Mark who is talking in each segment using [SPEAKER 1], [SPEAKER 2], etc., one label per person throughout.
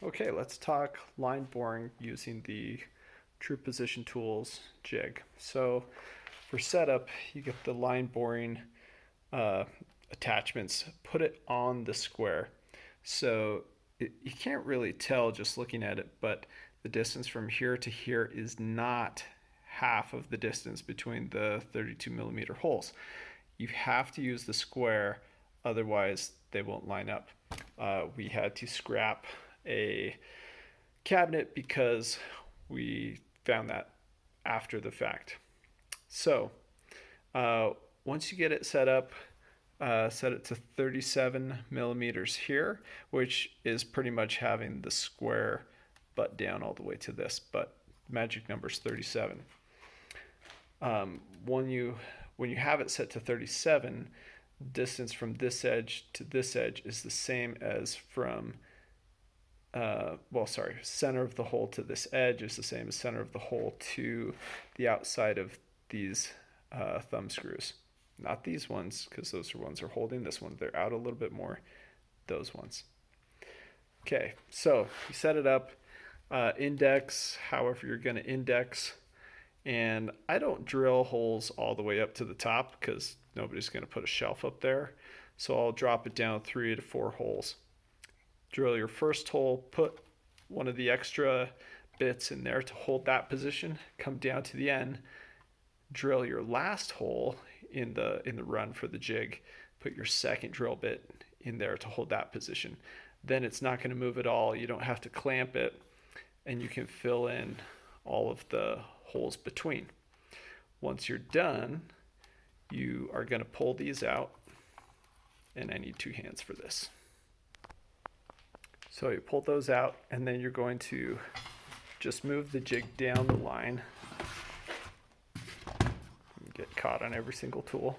[SPEAKER 1] Okay, let's talk line boring using the True Position Tools jig. So for setup, you get the line boring uh, attachments, put it on the square. So you can't really tell just looking at it, but the distance from here to here is not half of the distance between the 32 millimeter holes. You have to use the square, otherwise they won't line up. We had to scrap a cabinet because we found that after the fact. So uh, once you get it set up, set it to 37 millimeters here, which is pretty much having the square butt down all the way to this, but magic number is 37. When you have it set to 37, distance from this edge to this edge is the same as from center of the hole to this edge is the same as center of the hole to the outside of these thumb screws. Not these ones, because those are ones are holding. This one, they're out a little bit more. Those ones. Okay, so you set it up, index, however you're going to index. And I don't drill holes all the way up to the top because nobody's going to put a shelf up there. So I'll drop it down 3 to 4 holes. Drill your first hole, put one of the extra bits in there to hold that position, come down to the end, drill your last hole in the run for the jig, put your second drill bit in there to hold that position. Then it's not going to move at all. You don't have to clamp it, and you can fill in all of the holes between. Once you're done, you are going to pull these out, and I need 2 hands for this. So you pull those out, and then you're going to just move the jig down the line. Get caught on every single tool.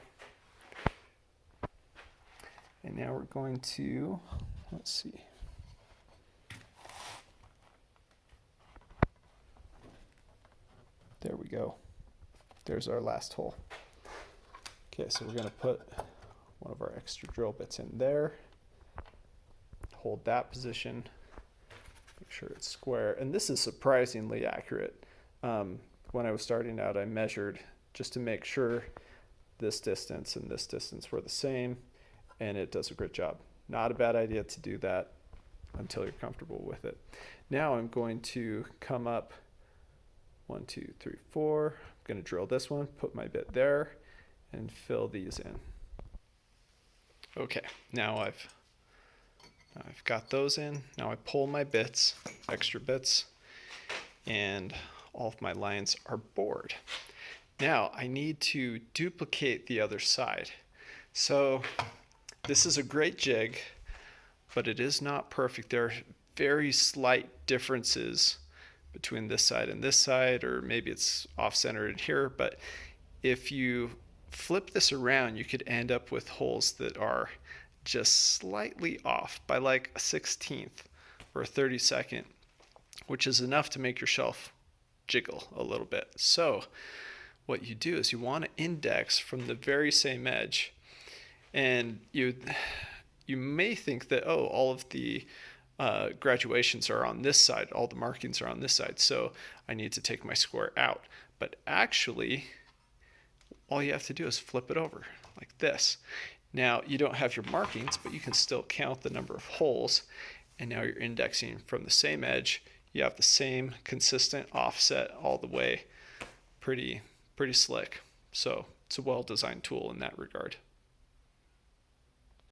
[SPEAKER 1] And now we're going to, let's see. There we go. There's our last hole. Okay, so we're going to put one of our extra drill bits in there. Hold that position. Make sure it's square. And this is surprisingly accurate. When I was starting out, I measured just to make sure this distance and this distance were the same, and it does a great job. Not a bad idea to do that until you're comfortable with it. Now I'm going to come up 1, 2, 3, 4. I'm going to drill this one, put my bit there, and fill these in. Okay, now I've got those in. Now I pull my bits, extra bits, and all of my lines are bored. Now I need to duplicate the other side. So this is a great jig, but it is not perfect. There are very slight differences between this side and this side, or maybe it's off-centered here, but if you flip this around, you could end up with holes that are just slightly off by like a 16th or a 32nd, which is enough to make your shelf jiggle a little bit. So what you do is you want to index from the very same edge, and you may think that, oh, all of the graduations are on this side, all the markings are on this side, so I need to take my square out. But actually, all you have to do is flip it over like this. Now you don't have your markings, but you can still count the number of holes, and now you're indexing from the same edge. You have the same consistent offset all the way. Pretty slick. So it's a well-designed tool in that regard.